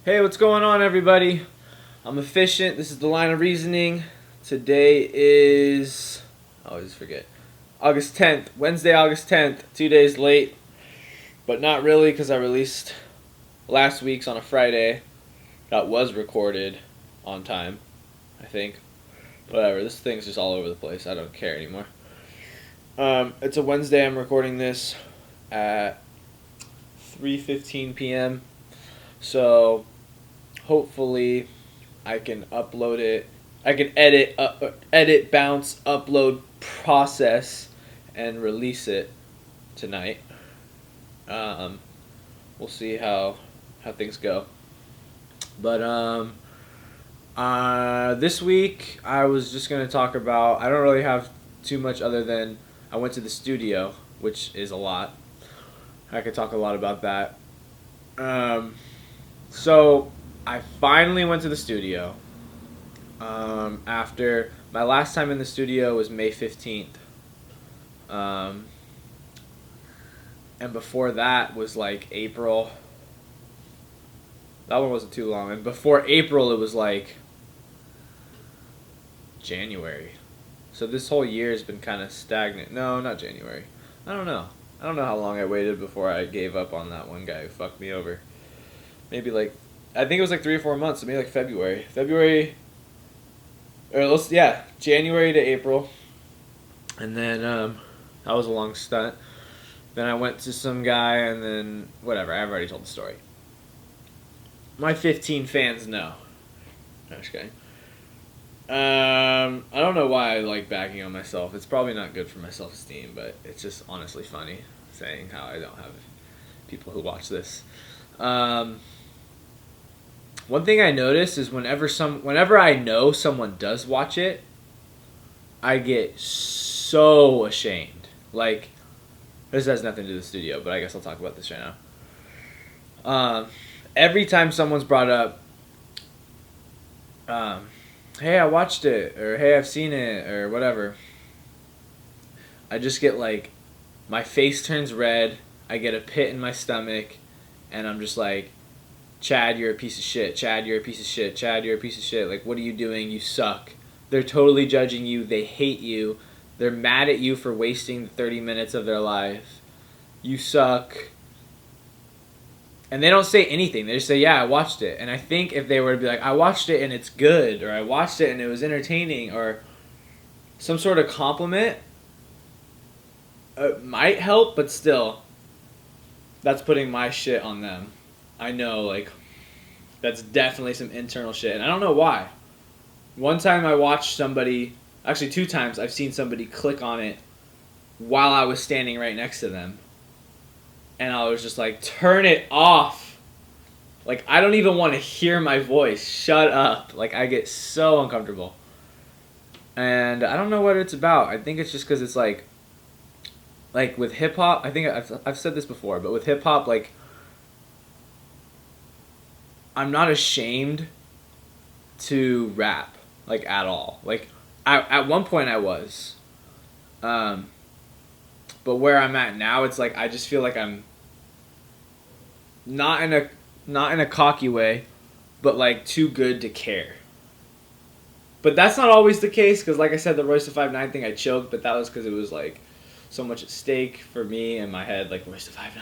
Hey, what's going on, everybody? I'm Efficient. This is the Line of Reasoning. Today is, I always forget, August 10th, Wednesday, August 10th. 2 days late, but not really because I released last week's on a Friday. That was recorded on time, I think. Whatever, this thing's just all over the place. I don't care anymore. It's a Wednesday. I'm recording this at 3:15 p.m. So hopefully I can upload it. I can edit, bounce, upload, process, and release it tonight. Um, we'll see how things go. But this week I was just gonna talk about. I don't really have too much other than I went to the studio, which is a lot. I could talk a lot about that. So I finally went to the studio. After my last time in the studio was May 15th. Um, and before that was like April. That one wasn't too long. And before April, it was like January. So this whole year has been kind of stagnant. No, not January. I don't know. I don't know how long I waited before I gave up on that one guy who fucked me over. Maybe like, I think it was like 3 or 4 months. Maybe like February. January to April. And then that was a long stunt. Then I went to some guy, and then whatever. I've already told the story. My 15 fans know. No, just kidding. I don't know why I like backing on myself. It's probably not good for my self-esteem, but it's just honestly funny saying how I don't have people who watch this. One thing I notice is whenever I know someone does watch it, I get so ashamed. Like, this has nothing to do with the studio, but I guess I'll talk about this right now. Every time someone's brought up, hey, I watched it, or hey, I've seen it, or whatever, I just get like, my face turns red, I get a pit in my stomach, and I'm just like, Chad, you're a piece of shit. Chad, you're a piece of shit. Chad, you're a piece of shit. Like, what are you doing? You suck. They're totally judging you. They hate you. They're mad at you for wasting 30 minutes of their life. You suck. And they don't say anything. They just say, yeah, I watched it. And I think if they were to be like, I watched it and it's good, or I watched it and it was entertaining, or some sort of compliment, it might help, but still, that's putting my shit on them. I know, like, that's definitely some internal shit. And I don't know why. One time I watched somebody, actually 2 times, I've seen somebody click on it while I was standing right next to them. And I was just like, turn it off. Like, I don't even want to hear my voice. Shut up. Like, I get so uncomfortable. And I don't know what it's about. I think it's just because it's like with hip-hop, I think I've said this before, but with hip-hop, like, I'm not ashamed to rap, like, at all. Like, at one point I was. But where I'm at now, it's like I just feel like I'm not in a cocky way, but like too good to care. But that's not always the case, because like I said, the Royce da 5'9" thing, I choked, but that was because it was like so much at stake for me in my head, like Royce da 5'9".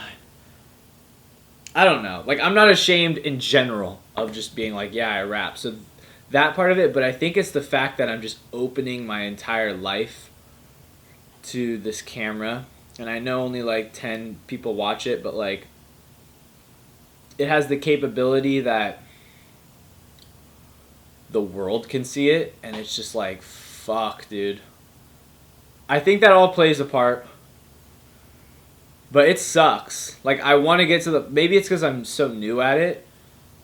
I don't know. Like, I'm not ashamed in general of just being like, yeah, I rap. So that part of it, but I think it's the fact that I'm just opening my entire life to this camera. And I know only like 10 people watch it, but like, it has the capability that the world can see it. And it's just like, fuck, dude. I think that all plays a part. But it sucks. Like, I want to get to the... Maybe it's because I'm so new at it.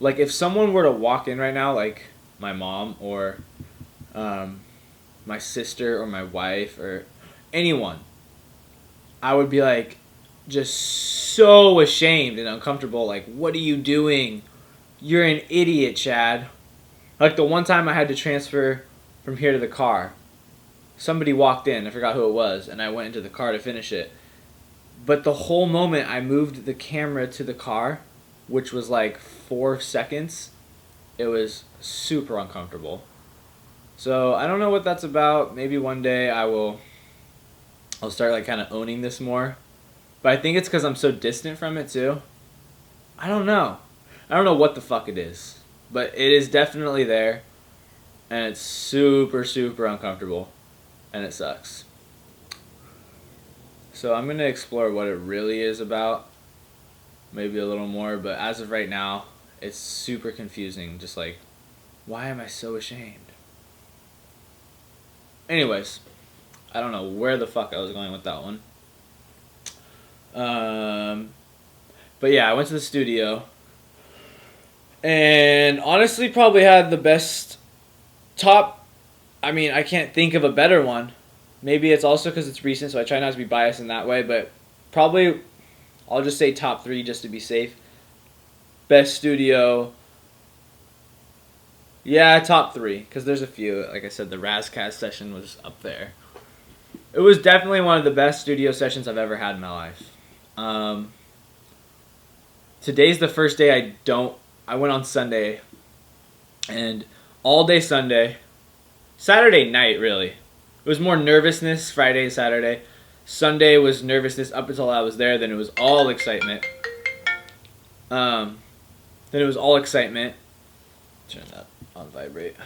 Like, if someone were to walk in right now, like my mom or my sister or my wife or anyone, I would be, like, just so ashamed and uncomfortable. Like, what are you doing? You're an idiot, Chad. Like, the one time I had to transfer from here to the car, somebody walked in. I forgot who it was. And I went into the car to finish it. But the whole moment I moved the camera to the car, which was like 4 seconds, it was super uncomfortable. So I don't know what that's about. Maybe one day I'll start like kind of owning this more. But I think it's because I'm so distant from it too. I don't know. I don't know what the fuck it is. But it is definitely there. And it's super, super uncomfortable. And it sucks. So I'm going to explore what it really is about. Maybe a little more. But as of right now, it's super confusing. Just like, why am I so ashamed? Anyways, I don't know where the fuck I was going with that one. But yeah, I went to the studio. And honestly, probably had the best top. I mean, I can't think of a better one. Maybe it's also because it's recent, so I try not to be biased in that way. But probably, I'll just say top 3 just to be safe. Best studio. Yeah, top 3, because there's a few. Like I said, the Razzcast session was up there. It was definitely one of the best studio sessions I've ever had in my life. Today's the first day I went on Sunday, and all day Sunday, Saturday night really. It was more nervousness Friday, Saturday. Sunday was nervousness up until I was there, then it was all excitement. Then it was all excitement. Turn that on vibrate.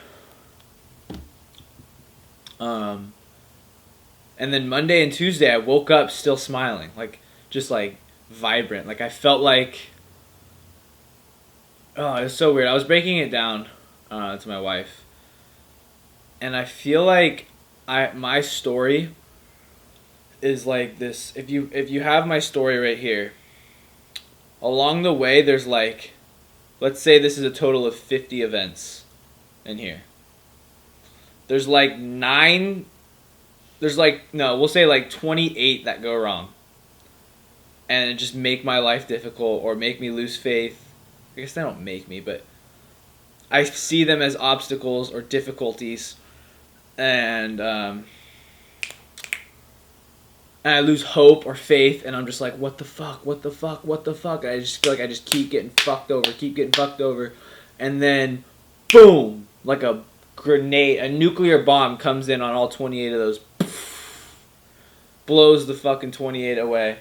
And then Monday and Tuesday, I woke up still smiling, like just like vibrant. Like I felt like, oh, it was so weird. I was breaking it down to my wife, and I feel like my story is like this. If you have my story right here, along the way there's like, let's say this is a total of 50 events in here. There's like we'll say like 28 that go wrong. And it just make my life difficult or make me lose faith. I guess they don't make me, but I see them as obstacles or difficulties. And I lose hope or faith, and I'm just like, what the fuck? And I just feel like I just keep getting fucked over. And then, boom, like a grenade, a nuclear bomb comes in on all 28 of those, blows the fucking 28 away.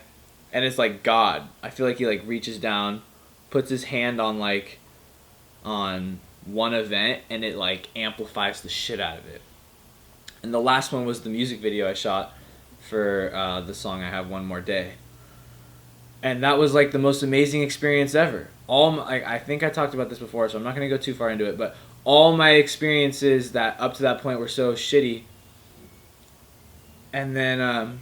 And it's like God. I feel like he like reaches down, puts his hand on one event, and it like amplifies the shit out of it. And the last one was the music video I shot for the song I Have One More Day. And that was like the most amazing experience ever. I think I talked about this before, so I'm not going to go too far into it, but all my experiences that up to that point were so shitty. And then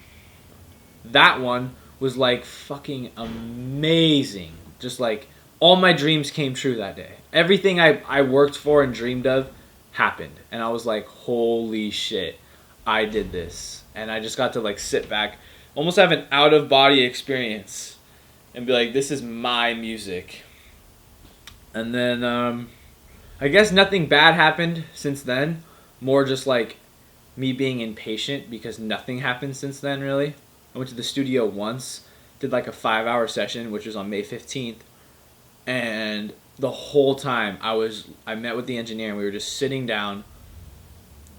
that one was like fucking amazing. Just like all my dreams came true that day. Everything I worked for and dreamed of happened. And I was like, holy shit, I did this. And I just got to like sit back, almost have an out of body experience and be like, this is my music. And then I guess nothing bad happened since then. More just like me being impatient because nothing happened since then really. I went to the studio once, did like a 5-hour session, which was on May 15th. And the whole time I met with the engineer and we were just sitting down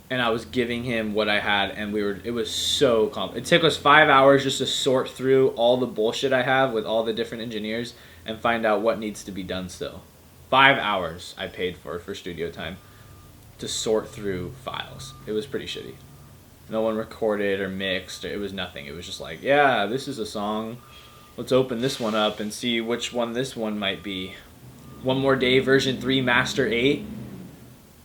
and I was giving him what I had and it was so complicated. It took us 5 hours just to sort through all the bullshit I have with all the different engineers and find out what needs to be done still. 5 hours I paid for studio time to sort through files. It was pretty shitty. No one recorded or mixed. It was nothing. It was just like, yeah, this is a song. Let's open this one up and see which one this one might be. One More Day version 3 Master 8.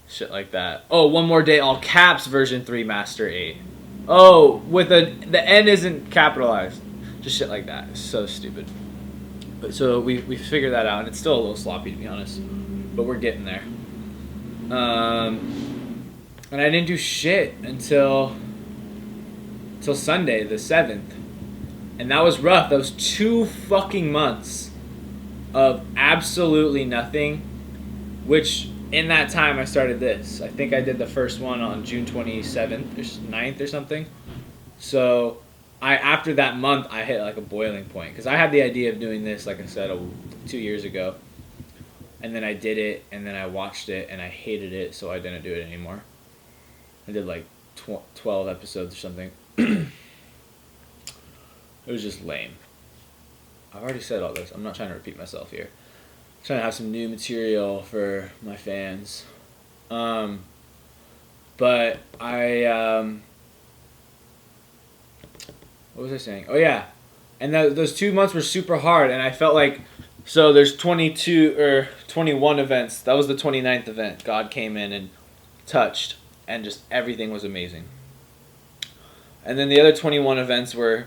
Shit like that. Oh, One More Day all caps version 3 Master 8. Oh, with the N isn't capitalized. Just shit like that. It's so stupid. But so we figured that out, and it's still a little sloppy to be honest. But we're getting there. And I didn't do shit until Sunday, the 7th. And that was rough. That was 2 fucking months of absolutely nothing. Which, in that time, I started this. I think I did the first one on June 27th or 9th or something. So, after that month I hit like a boiling point because I had the idea of doing this, like I said, 2 years ago, and then I did it, and then I watched it and I hated it, so I didn't do it anymore. I did like 12 episodes or something. It was just lame. I've already said all this. I'm not trying to repeat myself here. I'm trying to have some new material for my fans. But what was I saying? Oh yeah, and those 2 months were super hard, and I felt like, so there's 22 or 21 events. That was the 29th event. God came in and touched, and just everything was amazing. And then the other 21 events were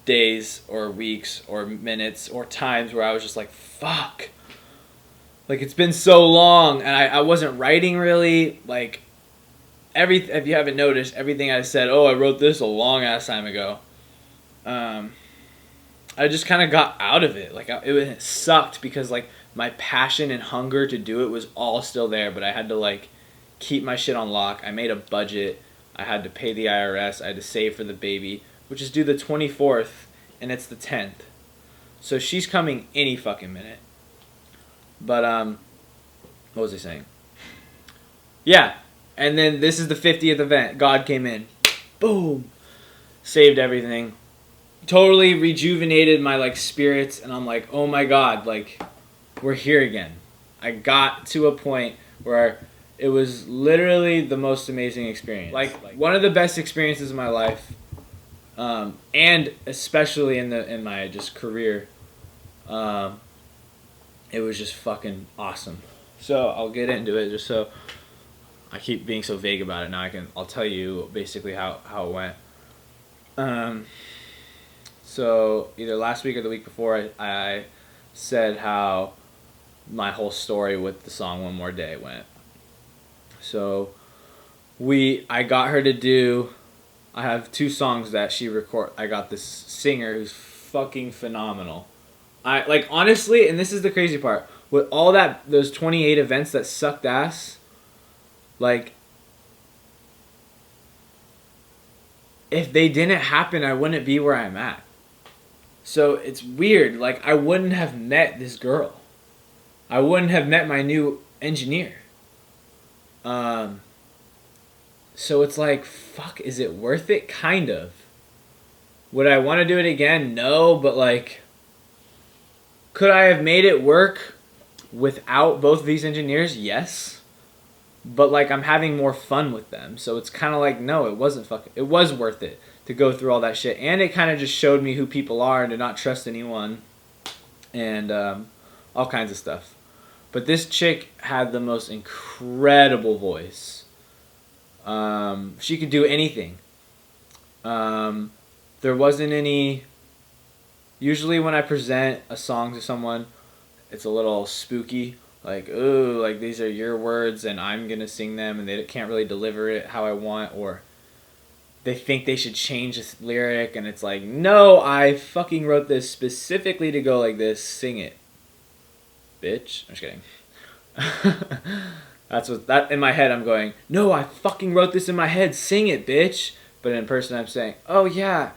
days or weeks or minutes or times where I was just like, fuck. Like, it's been so long, and I wasn't writing really. Like, if you haven't noticed, everything I said, I wrote this a long ass time ago. I just kind of got out of it. Like, it sucked because, like, my passion and hunger to do it was all still there, but I had to, like, keep my shit on lock. I made a budget. I had to pay the IRS. I had to save for the baby, which is due the 24th, and it's the 10th. So she's coming any fucking minute. But, what was I saying? Yeah, and then this is the 50th event. God came in. Boom. Saved everything. Totally rejuvenated my, like, spirits, and I'm like, oh my God, like, we're here again. I got to a point where it was literally the most amazing experience. Like one of the best experiences of my life, and especially in my just career. It was just fucking awesome. So I'll get into it just so I keep being so vague about it. Now I'll tell you basically how it went. So either last week or the week before, I said how my whole story with the song One More Day went. So I got her to do, I have 2 songs that she record. I got this singer who's fucking phenomenal. Honestly, and this is the crazy part, with all those 28 events that sucked ass, like, if they didn't happen, I wouldn't be where I'm at. So it's weird. Like, I wouldn't have met this girl. I wouldn't have met my new engineer. So it's like, fuck, is it worth it? Kind of. Would I want to do it again? No, but like, could I have made it work without both of these engineers? Yes. But like, I'm having more fun with them. So it's kind of like, no, it was worth it to go through all that shit. And it kind of just showed me who people are and to not trust anyone. And all kinds of stuff. But this chick had the most incredible voice. She could do anything. There wasn't any... Usually when I present a song to someone, it's a little spooky. Like, ooh, like these are your words and I'm going to sing them, and they can't really deliver it how I want, or they think they should change this lyric, and it's like, no, I fucking wrote this specifically to go like this. Sing it, bitch. I'm just kidding. That in my head I'm going, no, I fucking wrote this in my head. Sing it, bitch. But in person I'm saying, oh yeah,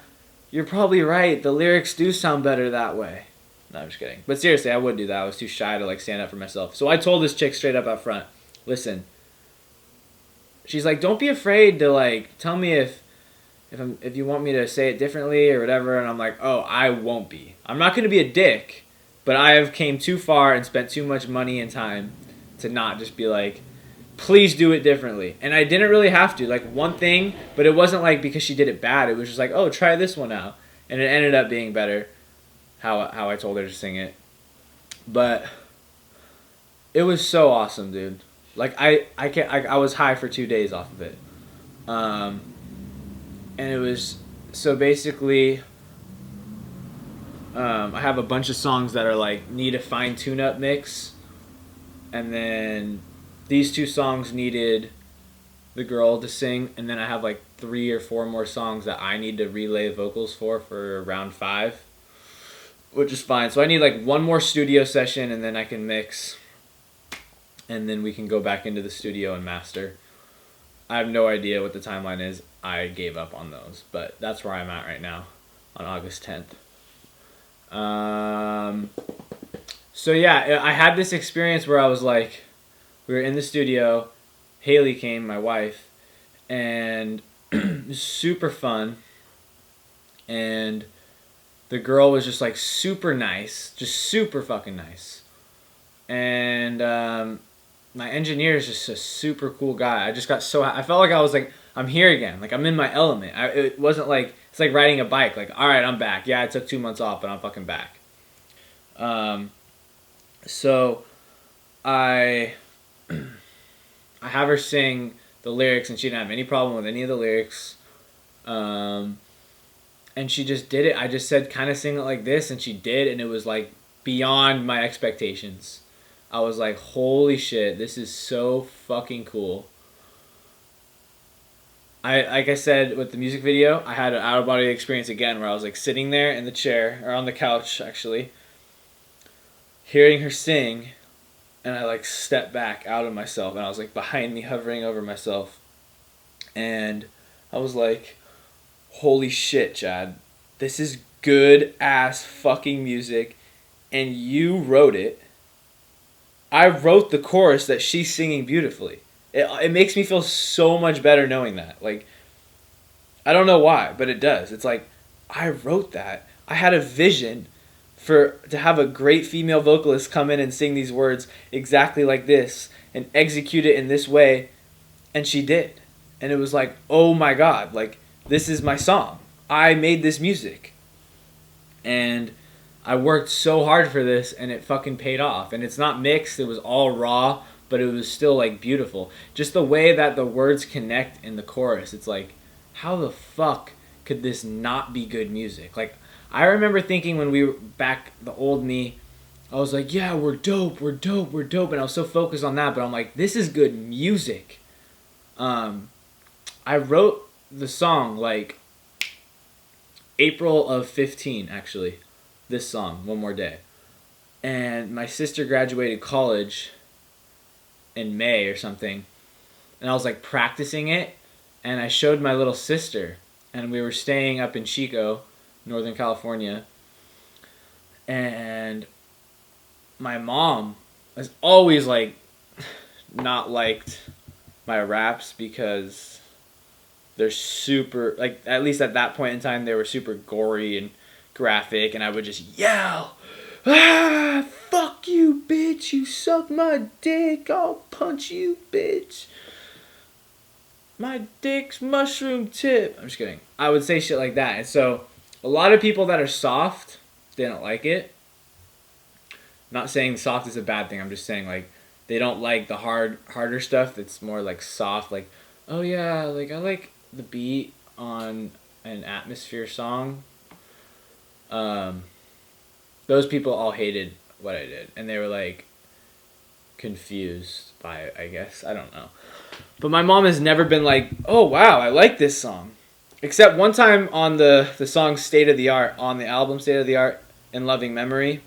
you're probably right. The lyrics do sound better that way. No, I'm just kidding. But seriously, I would do that. I was too shy to like stand up for myself. So I told this chick straight up front, listen. She's like, don't be afraid to like tell me if you want me to say it differently or whatever. And I'm like, oh, I won't be. I'm not going to be a dick, but I have came too far and spent too much money and time to not just be like, please do it differently. And I didn't really have to. Like, one thing, but it wasn't like because she did it bad. It was just like, oh, try this one out. And it ended up being better how I told her to sing it. But it was so awesome, dude. Like, I was high for 2 days off of it. And it was, so basically, I have a bunch of songs that are like, need a fine tune-up mix. And then these 2 songs needed the girl to sing, and then I have like 3 or 4 more songs that I need to relay vocals for round 5, which is fine. So I need like 1 more studio session, and then I can mix, and then we can go back into the studio and master. I have no idea what the timeline is. I gave up on those, but that's where I'm at right now. on August 10th. So yeah, I had this experience where I was like, we were in the studio, Haley came, my wife, and it was super fun, and the girl was just like super nice, just super fucking nice, and my engineer is just a super cool guy. I just got so I felt like I was like I'm here again, like I'm in my element. It wasn't like it's like riding a bike. Like all right, I'm back. Yeah, I took 2 months off, but I'm fucking back. So I I have her sing the lyrics, and she didn't have any problem with any of the lyrics. And she just did it. I just said kind of sing it like this, and she did, and it was like beyond my expectations. I was like, holy shit, this is so fucking cool. Like I said with the music video, I had an out of body experience again where I was like sitting there in the chair or on the couch actually, hearing her sing, and I like stepped back out of myself, and I was like behind me, hovering over myself, and I was like, holy shit, Chad, this is good ass fucking music, and you wrote it. I wrote the chorus that she's singing beautifully. It makes me feel so much better knowing that. Like, I don't know why, but it does. It's like, I wrote that. I had a vision to have a great female vocalist come in and sing these words exactly like this and execute it in this way, and she did. And it was like, oh my god, like, this is my song. I made this music. And I worked so hard for this, and it fucking paid off. And it's not mixed, it was all raw, but it was still like beautiful. Just the way that the words connect in the chorus, it's like, how the fuck could this not be good music? Like, I remember thinking when we were back, the old me, I was like, yeah, we're dope, we're dope, we're dope. And I was so focused on that, but I'm like, this is good music. I wrote the song like April of 15, actually. This song, One More Day. And my sister graduated college in May or something. And I was like practicing it, and I showed my little sister, and we were staying up in Chico, Northern California. And my mom has always like not liked my raps because they're super, like, at least at that point in time, they were super gory and graphic, and I would just yell, ah, fuck you, bitch, you suck my dick, I'll punch you, bitch, my dick's mushroom tip. I'm just kidding. I would say shit like that. And so a lot of people that are soft didn't like it. Not saying soft is a bad thing, I'm just saying like they don't like the harder stuff that's more like soft, like, oh yeah, like I like the beat on an Atmosphere song. Those people all hated what I did, and they were like confused by it, I guess. I don't know. But my mom has never been like, oh wow, I like this song. Except one time on the song State of the Art, on the album State of the Art, in Loving Memory.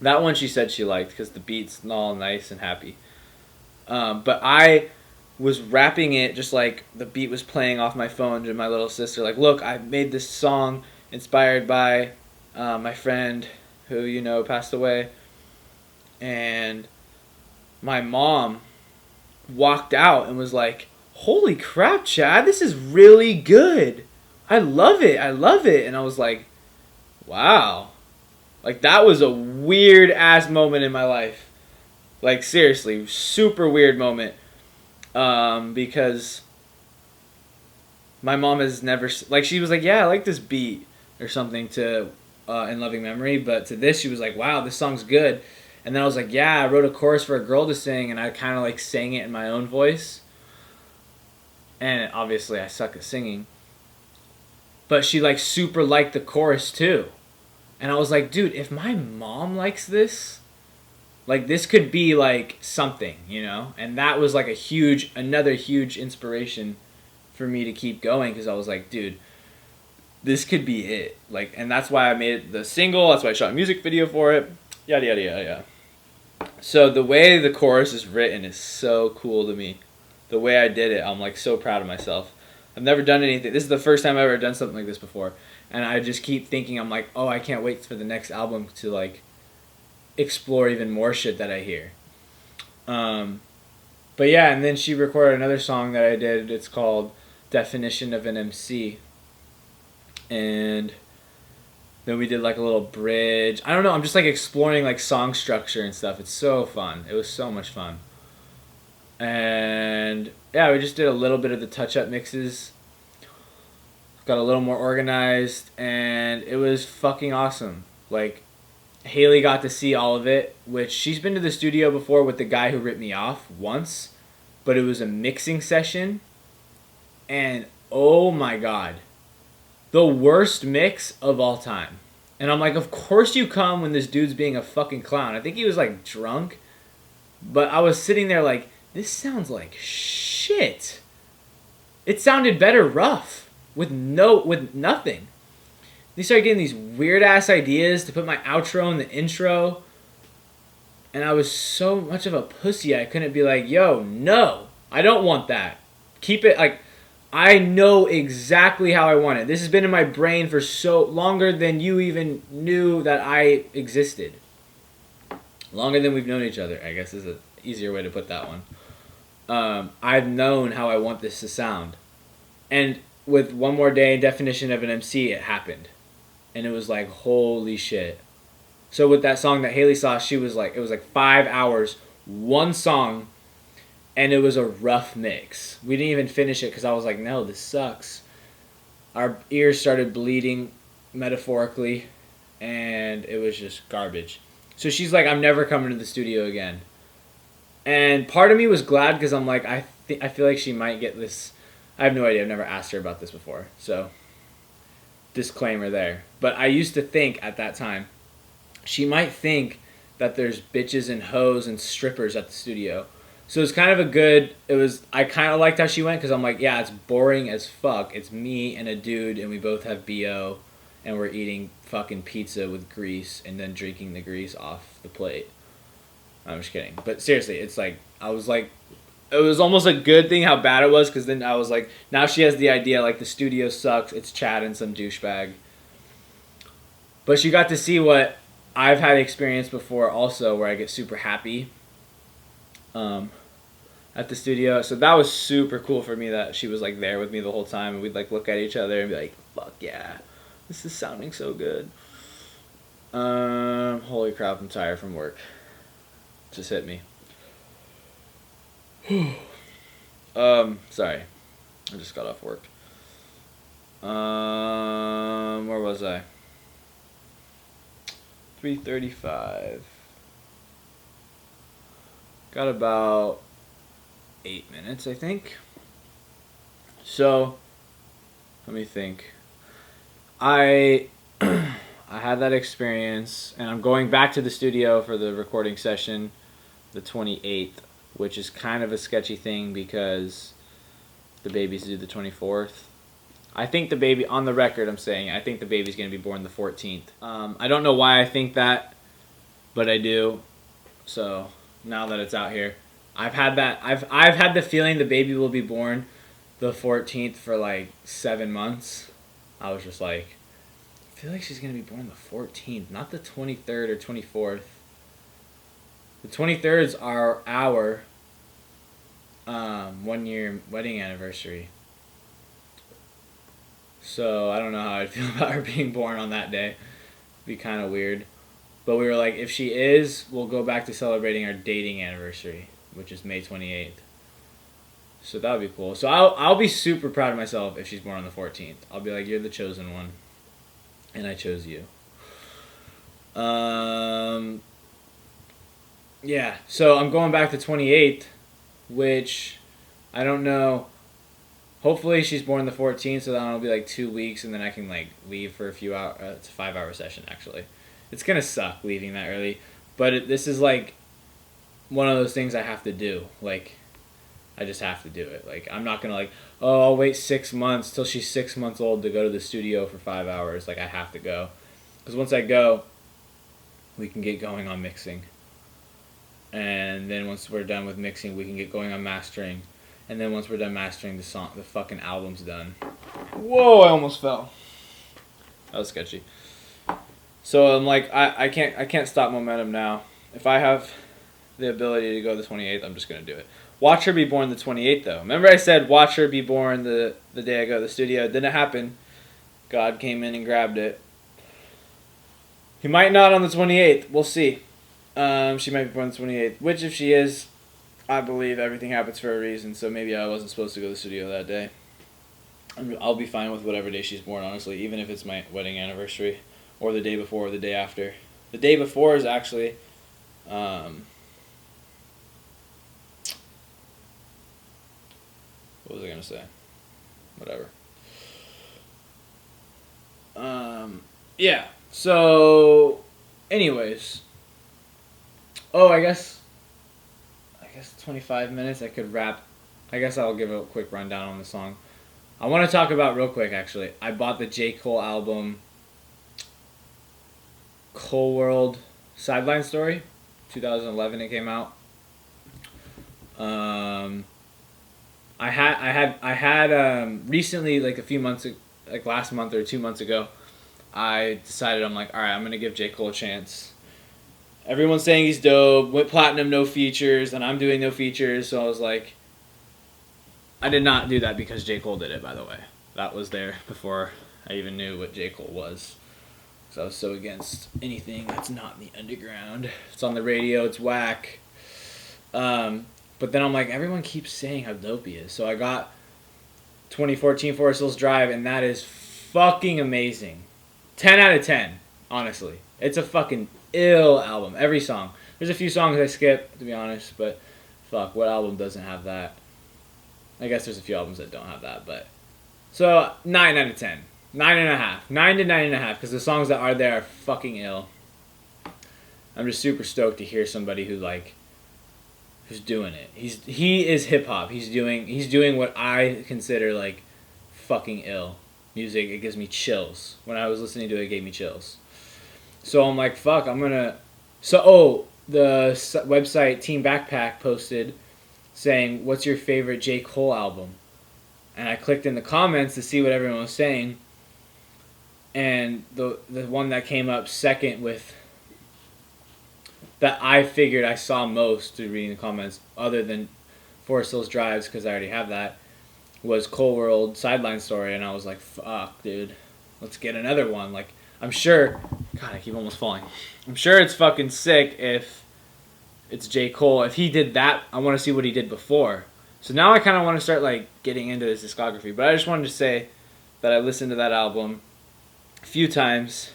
That one she said she liked because the beat's all nice and happy. But I was rapping it just like the beat was playing off my phone to my little sister. Like, look, I made this song inspired by my friend who, you know, passed away. And my mom walked out and was like, holy crap, Chad, this is really good. I love it. I love it. And I was like, wow. Like, that was a weird ass moment in my life. Like, seriously, super weird moment. Because my mom has never, like, she was like, yeah, I like this beat or something to In Loving Memory, but to this she was like, wow, this song's good. And then I was like, yeah, I wrote a chorus for a girl to sing, and I kind of like sang it in my own voice. And obviously I suck at singing. But she like super liked the chorus too. And I was like, dude, if my mom likes this, like, this could be like something, you know? And that was like another huge inspiration for me to keep going, because I was like, dude, this could be it. Like, and that's why I made the single, that's why I shot a music video for it, yada yada yada yada. So the way the chorus is written is so cool to me. The way I did it, I'm like so proud of myself. I've never done anything. This is the first time I've ever done something like this before. And I just keep thinking, I'm like, oh, I can't wait for the next album to, like, explore even more shit that I hear. But yeah, and then she recorded another song that I did. It's called Definition of an MC. And then we did like a little bridge. I don't know, I'm just like exploring like song structure and stuff. It's so fun. It was so much fun. And yeah, we just did a little bit of the touch-up mixes. Got a little more organized, and it was fucking awesome. Like, Haley got to see all of it, which she's been to the studio before with the guy who ripped me off once, but it was a mixing session, and oh my god, the worst mix of all time. And I'm like, of course you come when this dude's being a fucking clown. I think he was like drunk, but I was sitting there like, this sounds like shit. It sounded better rough with nothing. They started getting these weird ass ideas to put my outro in the intro, and I was so much of a pussy I couldn't be like, yo, no, I don't want that. Keep it like, I know exactly how I want it. This has been in my brain for so longer than you even knew that I existed. Longer than we've known each other, I guess is an easier way to put that one. I've known how I want this to sound. And with One More Day and Definition of an MC, it happened. And it was like, holy shit. So with that song that Haley saw, she was like, it was like 5 hours, one song, and it was a rough mix. We didn't even finish it because I was like, no, this sucks. Our ears started bleeding, metaphorically, and it was just garbage. So she's like, I'm never coming to the studio again. And part of me was glad because I'm like, I feel like she might get this. I have no idea. I've never asked her about this before. So, disclaimer there. But I used to think at that time, she might think that there's bitches and hoes and strippers at the studio. So it's kind of a good, I kind of liked how she went because I'm like, yeah, it's boring as fuck. It's me and a dude and we both have BO and we're eating fucking pizza with grease and then drinking the grease off the plate. I'm just kidding. But seriously, it's like, I was like, it was almost a good thing how bad it was because then I was like, now she has the idea like the studio sucks, it's Chad and some douchebag. But she got to see what I've had experience before also where I get super happy at the studio. So that was super cool for me that she was like there with me the whole time and we'd like look at each other and be like, fuck yeah, this is sounding so good. Holy crap, I'm tired from work. Just hit me. Sorry. I just got off work. Where was I? 3:35. Got about 8 minutes, I think. So, let me think. I had that experience, and I'm going back to the studio for the recording session, the 28th, which is kind of a sketchy thing because the baby's due the 24th. I think the baby, on the record I'm saying, I think the baby's going to be born the 14th. I don't know why I think that, but I do. So now that it's out here, I've had the feeling the baby will be born the 14th for like 7 months. I was just like, I feel like she's going to be born the 14th, not the 23rd or 24th. The 23rd is our 1 year wedding anniversary. So I don't know how I'd feel about her being born on that day. It'd be kind of weird. But we were like, if she is, we'll go back to celebrating our dating anniversary, which is May 28th. So that would be cool. So I'll be super proud of myself if she's born on the 14th. I'll be like, you're the chosen one. And I chose you. Yeah, so I'm going back to 28th, which I don't know. Hopefully she's born the 14th, so then it'll be like 2 weeks, and then I can like leave for a few hours. It's a 5-hour session, actually. It's gonna suck leaving that early, but this is like one of those things I have to do. Like, I just have to do it. Like, I'm not gonna like, oh, I'll wait 6 months till she's 6 months old to go to the studio for 5 hours. Like, I have to go, because once I go, we can get going on mixing. And then once we're done with mixing, we can get going on mastering. and then once we're done mastering the song, the fucking album's done. Whoa! I almost fell. That was sketchy. So I'm like, I can't stop momentum now. If I have the ability to go the 28th, I'm just gonna do it. Watch Her Be Born the 28th though. Remember I said watch her be born the day I go to the studio. It didn't happen. God came in and grabbed it. He might not on the 28th. We'll see. She might be born the 28th. Which if she is, I believe everything happens for a reason. So maybe I wasn't supposed to go to the studio that day. I'll be fine with whatever day she's born, honestly, even if it's my wedding anniversary or the day before or the day after. The day before is actually what was I going to say? Whatever. Yeah. So anyways. Oh, I guess 25 minutes I could wrap. I guess I'll give a quick rundown on the song. I want to talk about real quick, actually. I bought the J. Cole album, Cole World Sideline Story, 2011 it came out. I had recently, like a few months, like last month or 2 months ago, I decided I'm like, all right, I'm gonna give J. Cole a chance. Everyone's saying he's dope. Went platinum, no features, and I'm doing no features. So I was like, I did not do that because J. Cole did it, by the way. That was there before I even knew what J. Cole was. So I was so against anything that's not in the underground. It's on the radio, it's whack. But then I'm like, everyone keeps saying how dope he is. So I got 2014 Forest Hills Drive, and that is fucking amazing. 10 out of 10, honestly. It's a fucking ill album. Every song. There's a few songs I skip, to be honest, but fuck, what album doesn't have that? I guess there's a few albums that don't have that, but... So, 9 out of 10. 9.5. 9 to 9.5, because the songs that are there are fucking ill. I'm just super stoked to hear somebody who's doing it. He is hip-hop. He's doing what I consider, like, fucking ill music. It gives me chills. When I was listening to it, it gave me chills. So I'm like, fuck, I'm gonna... So, the website Team Backpack posted saying, what's your favorite J. Cole album? And I clicked in the comments to see what everyone was saying. And the one that came up second with... that I figured I saw most through reading the comments, other than Forest Hills Drives, because I already have that, was Cole World Sideline Story. And I was like, fuck, dude. Let's get another one. Like, I'm sure... God, I keep almost falling. I'm sure it's fucking sick if it's J. Cole. If he did that, I want to see what he did before. So now I kind of want to start, like, getting into his discography. But I just wanted to say that I listened to that album a few times,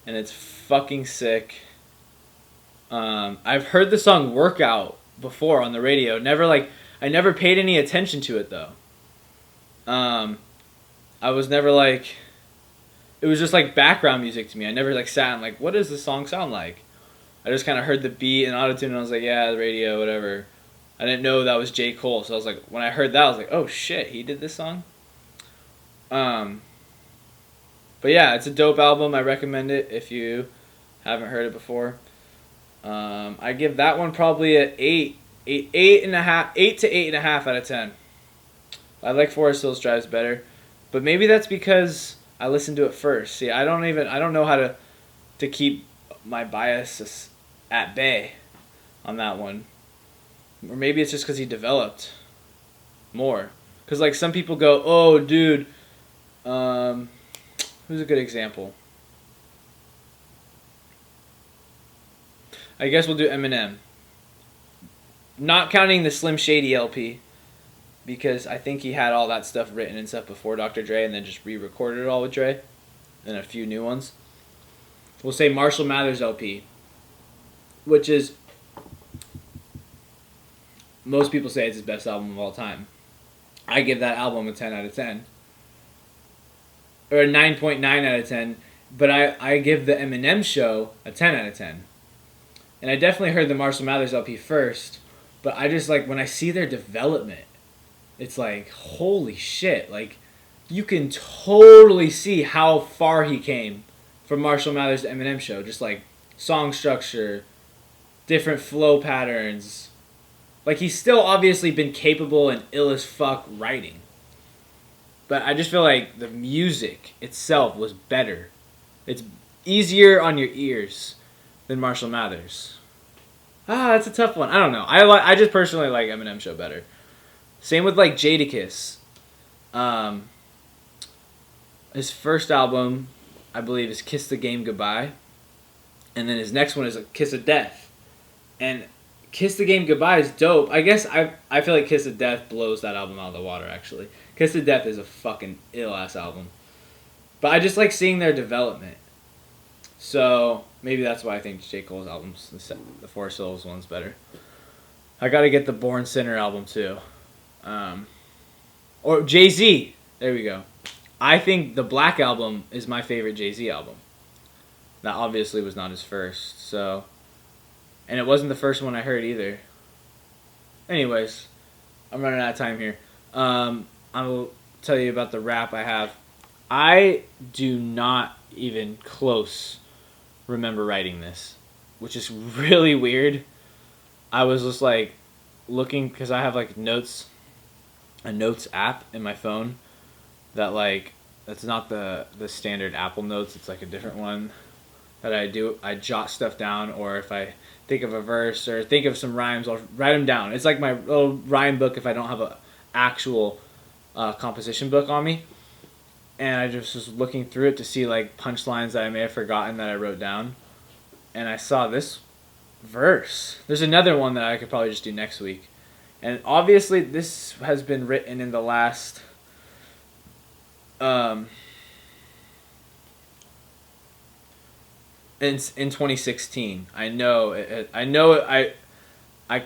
and it's fucking sick. I've heard the song Workout before on the radio. I never paid any attention to it, though. I was never, like... It was just, like, background music to me. I never, like, sat and, like, what does this song sound like? I just kind of heard the beat and autotune, and I was like, yeah, the radio, whatever. I didn't know that was J. Cole, so I was like, when I heard that, I was like, oh, shit, he did this song? But, yeah, it's a dope album. I recommend it if you haven't heard it before. I give that one probably an 8 to 8.5 out of 10. I like Forest Hills Drives better, but maybe that's because I listened to it first. See, I don't know how to keep my bias at bay on that one. Or maybe it's just because he developed more. Because, like, some people go, oh, dude, who's a good example? I guess we'll do Eminem. Not counting the Slim Shady LP, because I think he had all that stuff written and stuff before Dr. Dre and then just re-recorded it all with Dre and a few new ones. We'll say Marshall Mathers LP, which is, most people say it's his best album of all time. I give that album a 10 out of 10. Or a 9.9 out of 10, but I give the Eminem Show a 10 out of 10. And I definitely heard the Marshall Mathers LP first, but I just, like, when I see their development, it's like, holy shit. Like, you can totally see how far he came from Marshall Mathers to Eminem Show. Just, like, song structure, different flow patterns, Like, he's still obviously been capable and ill as fuck writing. But I just feel like the music itself was better. It's easier on your ears than Marshall Mathers. That's a tough one. I don't know. I just personally like Eminem Show better. Same with like Jadakiss. His first album, I believe, is Kiss the Game Goodbye. And then his next one is Kiss of Death. And Kiss the Game Goodbye is dope. I guess I feel like Kiss of Death blows that album out of the water, actually. Kiss of Death is a fucking ill-ass album. But I just like seeing their development. So maybe that's why I think J. Cole's albums, the Four Souls one's better. I gotta get the Born Sinner album too. Or Jay-Z. There we go. I think the Black Album is my favorite Jay-Z album. That obviously was not his first, so... And it wasn't the first one I heard either. Anyways, I'm running out of time here. I will tell you about the rap I have. I do not even close remember writing this, which is really weird. I was just like looking, because I have like a notes app in my phone that like, that's not the standard Apple Notes. It's like a different one that I jot stuff down, or if I think of a verse or think of some rhymes, I'll write them down. It's like my little rhyme book if I don't have a actual composition book on me. And I just was looking through it to see like punchlines that I may have forgotten that I wrote down. And I saw this verse. There's another one that I could probably just do next week. And obviously this has been written in the last in 2016. I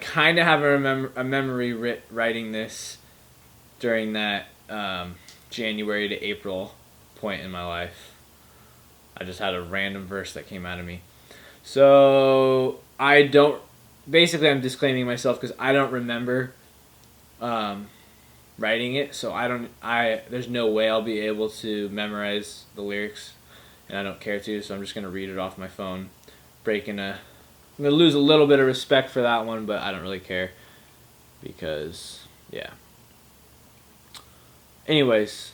kind of have a memory writing this during that January to April point in my life. I just had a random verse that came out of me. So basically I'm disclaiming myself because I don't remember writing it, so there's no way I'll be able to memorize the lyrics, and I don't care to, so I'm just going to read it off my phone. I'm going to lose a little bit of respect for that one, but I don't really care because, yeah. Anyways,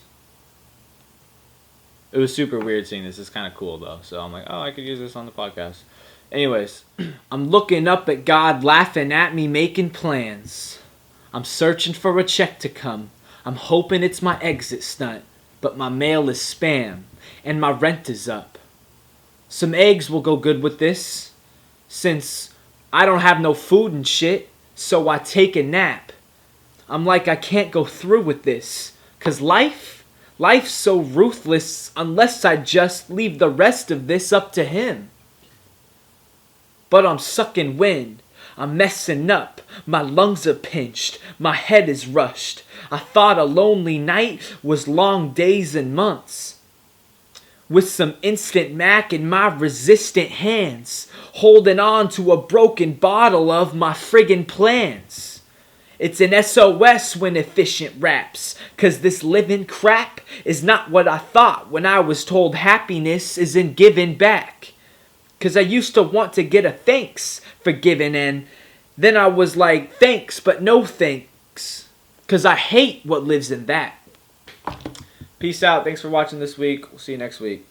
it was super weird seeing this. It's kind of cool, though. So I'm like, oh, I could use this on the podcast. Anyways, I'm looking up at God, laughing at me, making plans. I'm searching for a check to come. I'm hoping it's my exit stunt, but my mail is spam, and my rent is up. Some eggs will go good with this, since I don't have no food and shit, so I take a nap. I'm like, I can't go through with this. 'Cause life's so ruthless unless I just leave the rest of this up to him. But I'm sucking wind, I'm messing up, my lungs are pinched, my head is rushed. I thought a lonely night was long days and months. With some instant mac in my resistant hands, holding on to a broken bottle of my friggin' plans. It's an SOS when efficient raps, 'cause this living crap is not what I thought when I was told happiness is in giving back. 'Cause I used to want to get a thanks for giving, and then I was like, thanks, but no thanks. 'Cause I hate what lives in that. Peace out. Thanks for watching this week. We'll see you next week.